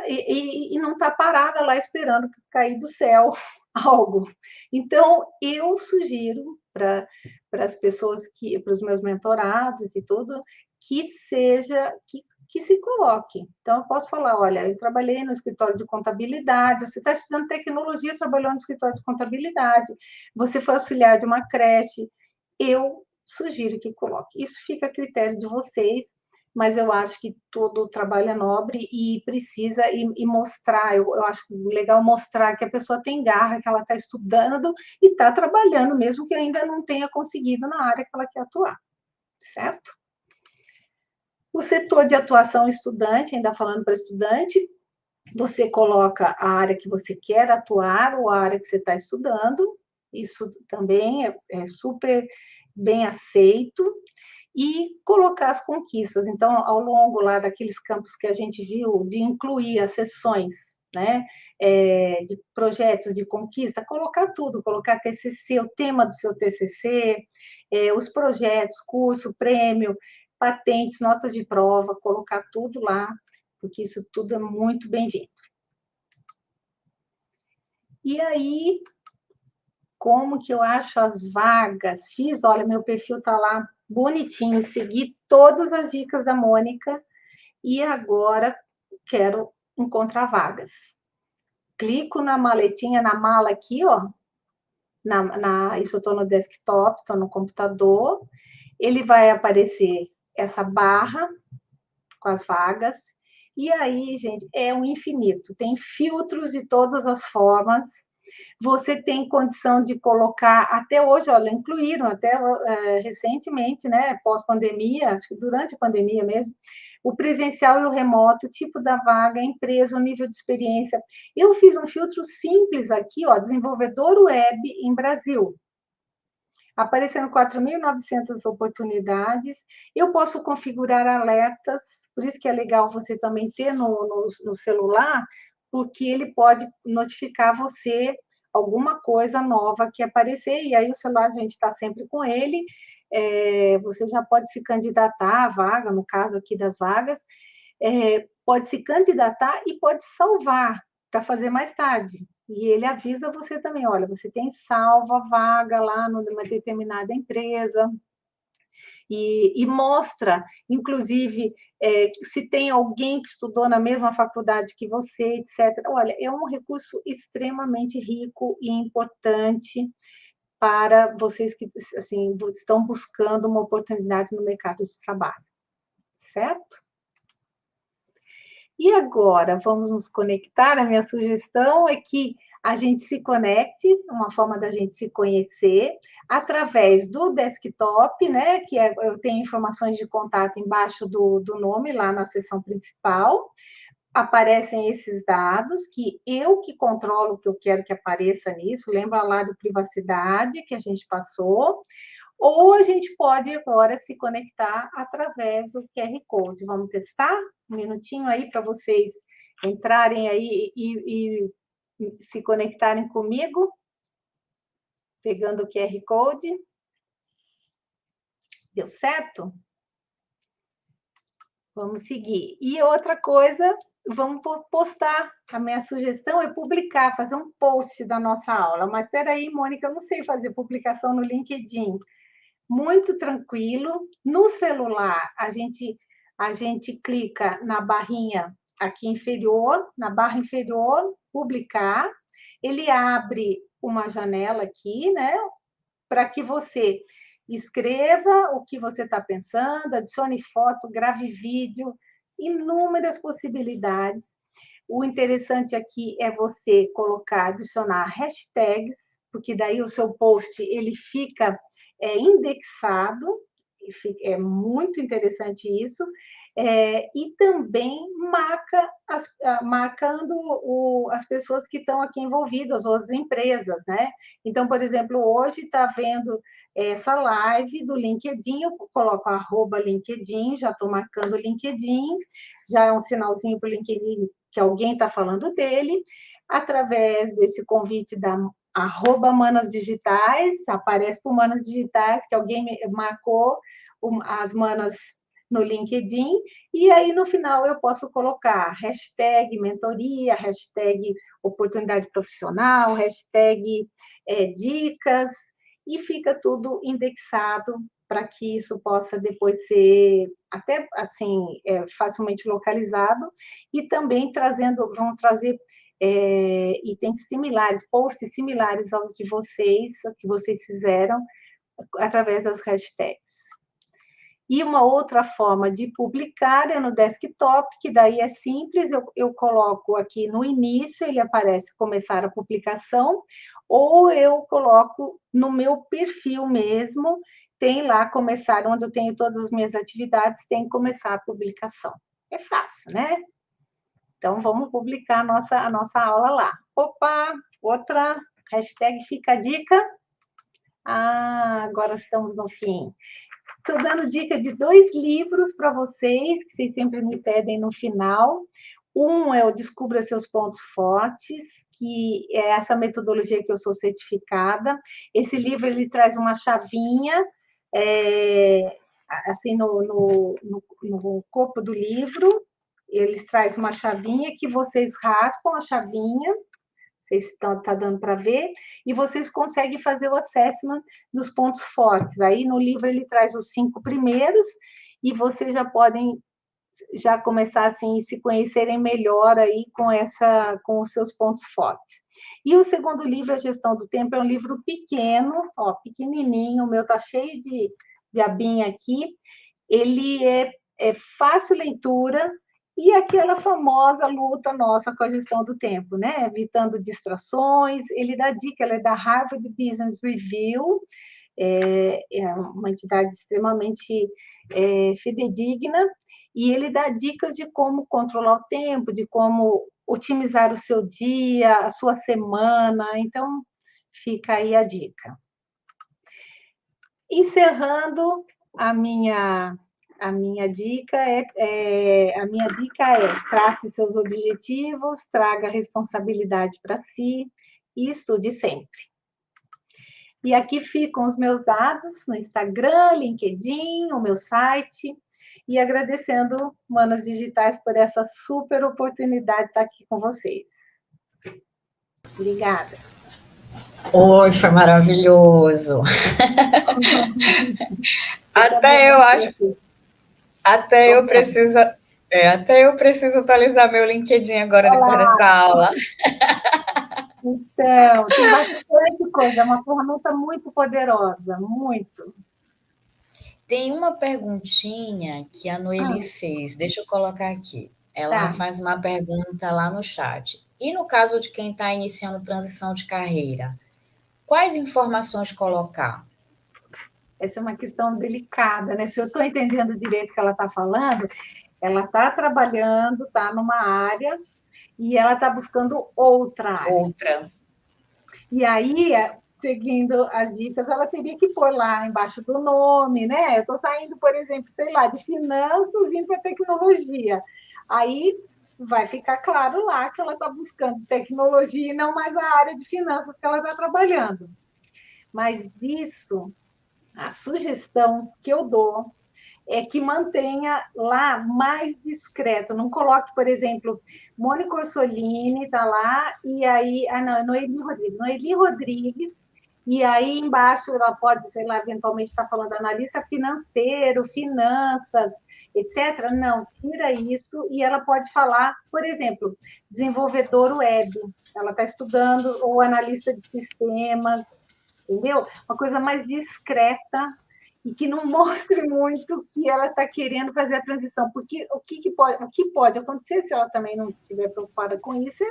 e não está parada lá esperando cair do céu algo. Então, eu sugiro para as pessoas, para os meus mentorados e tudo, que se coloque. Então, eu posso falar, olha, eu trabalhei no escritório de contabilidade, você está estudando tecnologia, trabalhou no escritório de contabilidade, você foi auxiliar de uma creche, eu sugiro que coloque. Isso fica a critério de vocês, mas eu acho que todo trabalho é nobre e precisa mostrar, eu acho legal mostrar que a pessoa tem garra, que ela está estudando e está trabalhando, mesmo que ainda não tenha conseguido na área que ela quer atuar, certo? O setor de atuação estudante, ainda falando para estudante, você coloca a área que você quer atuar ou a área que você está estudando, isso também é super bem aceito, e colocar as conquistas. Então, ao longo lá daqueles campos que a gente viu, de incluir as sessões, né, de projetos de conquista, colocar tudo, colocar TCC, o tema do seu TCC, os projetos, curso, prêmio, patentes, notas de prova, colocar tudo lá, porque isso tudo é muito bem-vindo. E aí, como que eu acho as vagas? Olha, meu perfil está lá bonitinho, segui todas as dicas da Mônica e agora quero encontrar vagas. Clico na maletinha, na mala aqui, ó. Isso eu estou no desktop, estou no computador. Ele vai aparecer essa barra com as vagas. E aí, gente, é um infinito. Tem filtros de todas as formas. Você tem condição de colocar, até hoje, olha, incluíram até recentemente, né, pós-pandemia, acho que durante a pandemia mesmo, o presencial e o remoto, o tipo da vaga, a empresa, o nível de experiência. Eu fiz um filtro simples aqui, ó, desenvolvedor web em Brasil. Aparecendo 4.900 oportunidades. Eu posso configurar alertas, por isso que é legal você também ter no celular, porque ele pode notificar você alguma coisa nova que aparecer, e aí o celular a gente está sempre com ele, você já pode se candidatar à vaga, no caso aqui das vagas, pode se candidatar e pode salvar para fazer mais tarde. E ele avisa você também, olha, você tem salva vaga lá numa determinada empresa, e mostra, inclusive, se tem alguém que estudou na mesma faculdade que você, etc. Olha, é um recurso extremamente rico e importante para vocês que assim, estão buscando uma oportunidade no mercado de trabalho, certo? E agora, vamos nos conectar. A minha sugestão é que a gente se conecte, uma forma da gente se conhecer, através do desktop, né? Que eu tenho informações de contato embaixo do nome, lá na seção principal. Aparecem esses dados, que eu que controlo o que eu quero que apareça nisso, lembra lá do privacidade que a gente passou, ou a gente pode agora se conectar através do QR Code. Vamos testar? Um minutinho aí para vocês entrarem aí e se conectarem comigo, pegando o QR Code. Deu certo? Vamos seguir. E outra coisa, vamos postar. A minha sugestão é publicar, fazer um post da nossa aula. Mas espera aí, Mônica, eu não sei fazer publicação no LinkedIn. Muito tranquilo. No celular, a gente clica na barrinha aqui inferior, na barra inferior, publicar. Ele abre uma janela aqui, né? para que você escreva o que você está pensando, adicione foto, grave vídeo, inúmeras possibilidades. O interessante aqui é você colocar, adicionar hashtags, porque daí o seu post ele fica indexado, é muito interessante isso, e também marcando as pessoas que estão aqui envolvidas, ou as empresas, né? Então, por exemplo, hoje está vendo essa live do LinkedIn, eu coloco @LinkedIn, já estou marcando o LinkedIn, já é um sinalzinho para o LinkedIn que alguém está falando dele, através desse convite da @Manas Digitais, aparece para Manas Digitais, que alguém marcou as manas no LinkedIn, e aí no final eu posso colocar hashtag mentoria, hashtag oportunidade profissional, hashtag dicas, e fica tudo indexado para que isso possa depois ser até assim facilmente localizado, e também vão trazer itens similares, posts similares aos de vocês, que vocês fizeram, através das hashtags. E uma outra forma de publicar é no desktop, que daí é simples, eu coloco aqui no início, ele aparece começar a publicação, ou eu coloco no meu perfil mesmo, tem lá começar, onde eu tenho todas as minhas atividades, tem começar a publicação. É fácil, né? Então, vamos publicar a nossa aula lá. Opa, outra hashtag fica a dica. Agora estamos no fim. Estou dando dica de 2 livros para vocês, que vocês sempre me pedem no final. Um é o Descubra Seus Pontos Fortes, que é essa metodologia que eu sou certificada. Esse livro ele traz uma chavinha, assim, no corpo do livro, eles trazem uma chavinha que vocês raspam a chavinha, vocês tá dando para ver, e vocês conseguem fazer o assessment dos pontos fortes. Aí no livro ele traz os 5 primeiros, e vocês já podem começar assim se conhecerem melhor aí com os seus pontos fortes. E o segundo livro, A Gestão do Tempo, é um livro pequeno, ó, pequenininho, o meu tá cheio de abinha aqui. Ele é fácil leitura, e aquela famosa luta nossa com a gestão do tempo, né? Evitando distrações. Ele dá dica, ela é da Harvard Business Review, é uma entidade extremamente fidedigna, e ele dá dicas de como controlar o tempo, de como otimizar o seu dia, a sua semana. Então, fica aí a dica. Encerrando, a minha dica trace seus objetivos, traga responsabilidade para si e estude sempre. E aqui ficam os meus dados no Instagram, LinkedIn, o meu site, e agradecendo Manas Digitais por essa super oportunidade de estar aqui com vocês. Obrigada. Oi, foi maravilhoso. Até eu acho. Até eu preciso atualizar meu LinkedIn agora, depois dessa aula. Então, tem bastante coisa, é uma ferramenta muito poderosa, muito. Tem uma perguntinha que a Noeli fez, deixa eu colocar aqui. Ela faz uma pergunta lá no chat. E no caso de quem está iniciando transição de carreira, quais informações colocar? Essa é uma questão delicada, né? Se eu estou entendendo direito o que ela está falando, ela está trabalhando, está numa área, e ela está buscando outra área. E aí, seguindo as dicas, ela teria que pôr lá embaixo do nome, né? Eu estou saindo, por exemplo, sei lá, de finanças indo para tecnologia. Aí vai ficar claro lá que ela está buscando tecnologia e não mais a área de finanças que ela está trabalhando. Mas isso, a sugestão que eu dou é que mantenha lá mais discreto. Não coloque, por exemplo, Mônica Orsolini está lá, e aí... não, é Noeli Rodrigues. Noeli Rodrigues, e aí embaixo ela pode, sei lá, eventualmente estar falando analista financeiro, finanças, etc. Não, tira isso, e ela pode falar, por exemplo, desenvolvedor web. Ela está estudando, ou analista de sistemas. entendeu? Uma coisa mais discreta e que não mostre muito que ela está querendo fazer a transição, porque o que pode acontecer se ela também não estiver preocupada com isso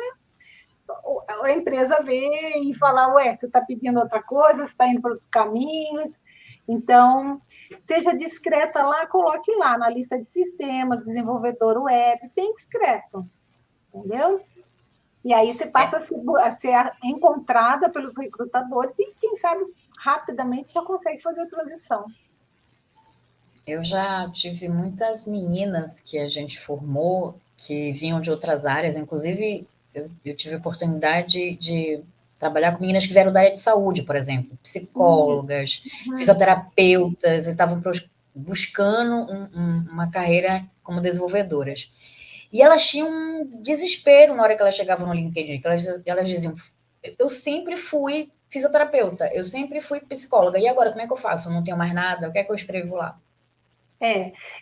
a empresa ver e falar, ué, você está pedindo outra coisa, você está indo para outros caminhos. Então, seja discreta lá, coloque lá na lista de sistemas, desenvolvedor web, bem discreto, entendeu? E aí você passa a ser encontrada pelos recrutadores e, quem sabe, rapidamente já consegue fazer a transição. Eu já tive muitas meninas que a gente formou que vinham de outras áreas, inclusive eu tive a oportunidade de trabalhar com meninas que vieram da área de saúde, por exemplo, psicólogas, fisioterapeutas, e estavam buscando uma carreira como desenvolvedoras. E elas tinham um desespero na hora que elas chegavam no LinkedIn, que elas diziam, eu sempre fui fisioterapeuta, eu sempre fui psicóloga, e agora como é que eu faço? Eu não tenho mais nada, o que é que eu escrevo lá?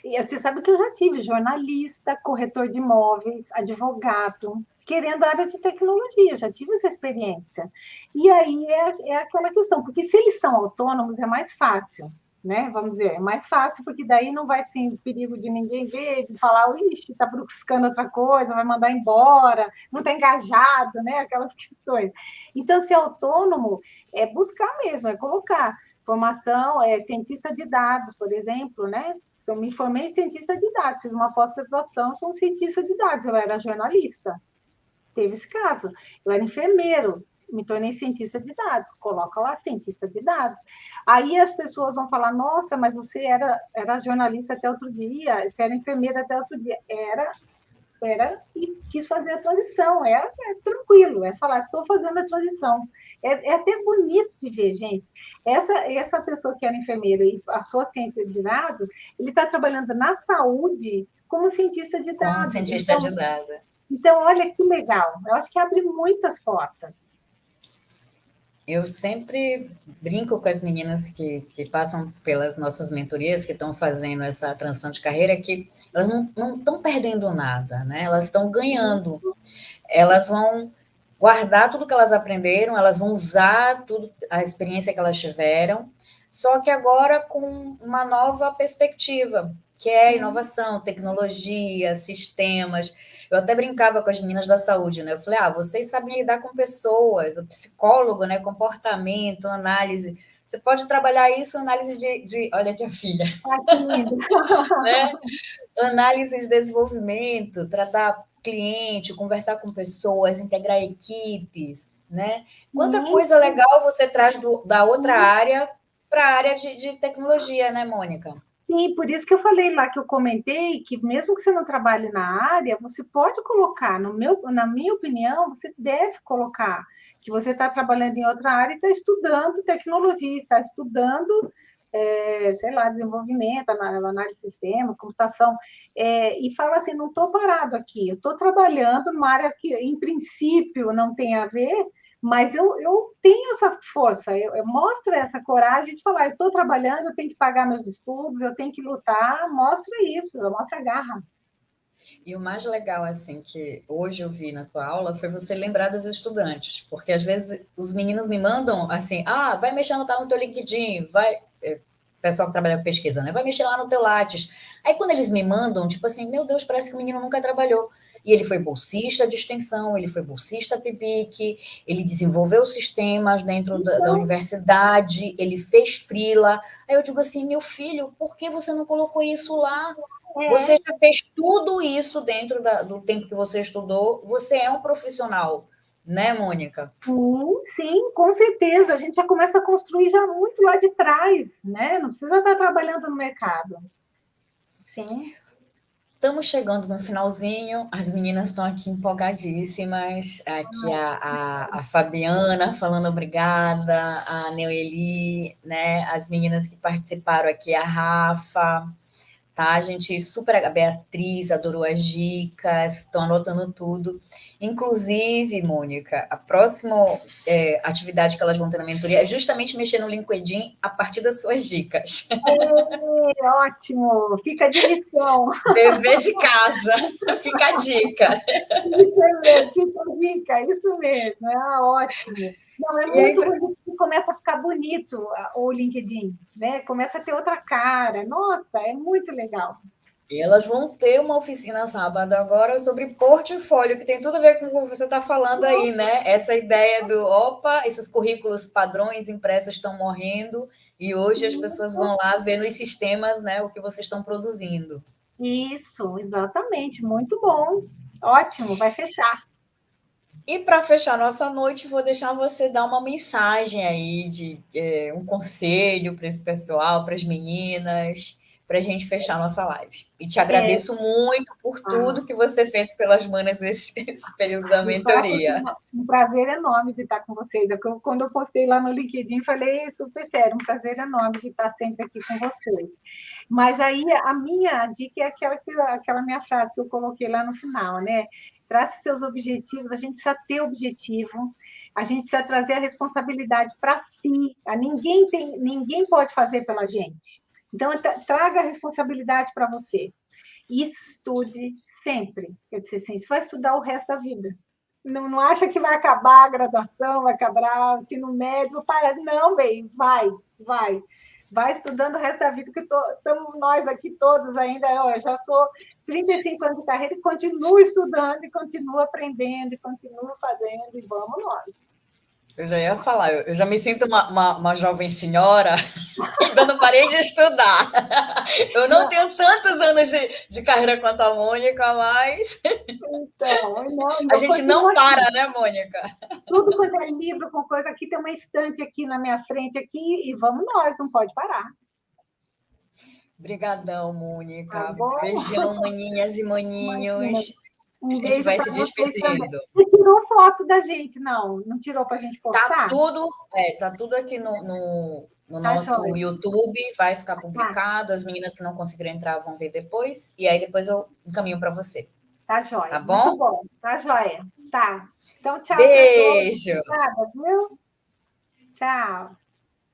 E você sabe que eu já tive jornalista, corretor de imóveis, advogado, querendo a área de tecnologia, já tive essa experiência. E aí é aquela questão, porque se eles são autônomos é mais fácil, né? Vamos dizer, é mais fácil, porque daí não vai ter perigo de ninguém ver, de falar, ixi, está buscando outra coisa, vai mandar embora, não está engajado, né? Aquelas questões. Então, ser autônomo é buscar mesmo, é colocar formação, cientista de dados, por exemplo, né? Eu me formei em cientista de dados, fiz uma pós-graduação, sou um cientista de dados, eu era jornalista. Teve esse caso. Eu era enfermeiro, me tornei cientista de dados. Coloca lá, cientista de dados. Aí as pessoas vão falar, nossa, mas você era jornalista até outro dia, você era enfermeira até outro dia. E quis fazer a transição. É tranquilo, é falar, estou fazendo a transição. É até bonito de ver, gente. Essa pessoa que era enfermeira e passou a ciência de dados, ele está trabalhando na saúde como cientista de Como dados. cientista de dados. Então, olha que legal. Eu acho que abre muitas portas. Eu sempre brinco com as meninas que passam pelas nossas mentorias, que estão fazendo essa transição de carreira, que elas não estão perdendo nada, né? Elas estão ganhando. Elas vão guardar tudo que elas aprenderam, elas vão usar tudo, a experiência que elas tiveram, só que agora com uma nova perspectiva, que é inovação, tecnologia, sistemas. Eu até brincava com as meninas da saúde, né? Eu falei, vocês sabem lidar com pessoas, o psicólogo, né? Comportamento, análise. Você pode trabalhar isso, análise olha aqui a filha. Que lindo. Né? Análise de desenvolvimento, tratar cliente, conversar com pessoas, integrar equipes, né? Quanta coisa legal você traz da outra área para a área de tecnologia, né, Mônica? Sim, por isso que eu falei lá, que eu comentei, que mesmo que você não trabalhe na área, você pode colocar, na minha opinião, você deve colocar que você está trabalhando em outra área e está estudando tecnologia, está estudando, sei lá, desenvolvimento, análise de sistemas, computação, e fala assim, não estou parado aqui, eu estou trabalhando numa área que, em princípio, não tem a ver, mas eu tenho essa força, eu mostro essa coragem de falar, eu estou trabalhando, eu tenho que pagar meus estudos, eu tenho que lutar, mostra isso, mostra a garra. E o mais legal, assim, que hoje eu vi na tua aula foi você lembrar dos estudantes, porque às vezes os meninos me mandam assim, vai mexendo, tá no teu LinkedIn, vai... pessoal que trabalha com pesquisa, né? Vai mexer lá no teu Lattes. Aí quando eles me mandam, tipo assim, meu Deus, parece que o menino nunca trabalhou. E ele foi bolsista de extensão, ele foi bolsista PIBIC, ele desenvolveu sistemas dentro da universidade, ele fez freela. Aí eu digo assim, meu filho, por que você não colocou isso lá? Você já fez tudo isso dentro do tempo que você estudou, você é um profissional, né, Mônica? Sim, com certeza. A gente já começa a construir já muito lá de trás, né? Não precisa estar trabalhando no mercado. Sim. Estamos chegando no finalzinho, as meninas estão aqui empolgadíssimas. Aqui a Fabiana falando obrigada, a Neueli, né? As meninas que participaram aqui, a Rafa, tá? A gente a Beatriz adorou as dicas, estão anotando tudo. Inclusive, Mônica, a próxima atividade que elas vão ter na mentoria é justamente mexer no LinkedIn a partir das suas dicas. Ótimo, fica de lição. Dever de casa, fica a dica. Isso mesmo, fica a dica, isso mesmo, ótimo. Não, é muito bonito começa a ficar bonito o LinkedIn, né? Começa a ter outra cara. Nossa, é muito legal. E elas vão ter uma oficina sábado agora sobre portfólio, que tem tudo a ver com o que você está falando aí, né? Essa ideia do, opa, esses currículos padrões impressos estão morrendo e hoje as pessoas vão lá ver nos sistemas, né, o que vocês estão produzindo. Isso, exatamente. Muito bom. Ótimo, vai fechar. E para fechar nossa noite, vou deixar você dar uma mensagem aí de um conselho para esse pessoal, para as meninas, para a gente fechar nossa live. E te É, agradeço muito por tudo que você fez pelas manas nesse período da mentoria. um prazer enorme de estar com vocês. Quando eu postei lá no LinkedIn, falei super sério, um prazer enorme de estar sempre aqui com vocês. Mas aí a minha dica é aquela minha frase que eu coloquei lá no final, né? Trace seus objetivos, a gente precisa ter objetivo, a gente precisa trazer a responsabilidade para si. Ninguém pode fazer pela gente. Então, traga a responsabilidade para você. E estude sempre. Eu disse assim, você vai estudar o resto da vida. Não acha que vai acabar a graduação, vai acabar o ensino médio, para. Não, bem, vai. Vai estudando o resto da vida, que estamos nós aqui todos ainda, eu já sou 35 anos de carreira e continuo estudando, e continuo aprendendo, e continuo fazendo, e vamos nós. Eu já ia falar, eu já me sinto uma jovem senhora, ainda não parei de estudar. Eu não tenho tantos anos de carreira quanto a Mônica, mas Então, a gente não para, né, Mônica? Tudo quanto é livro, com coisa aqui, tem uma estante aqui na minha frente, aqui, e vamos nós, não pode parar. Obrigadão, Mônica. Tá bom? Beijão, maninhas e maninhos. Um A gente beijo vai para se vocês também. despedindo. Você tirou foto da gente, não? Não tirou para a gente postar? Tá tudo aqui no Tá nosso joia. YouTube, vai ficar Tá, publicado. As meninas que não conseguiram entrar vão ver depois, e aí depois eu encaminho para você. tá joia. Tá Muito bom? bom. Tá joia. Tá. Então, tchau para todos. Beijo! Obrigada, viu? Tchau.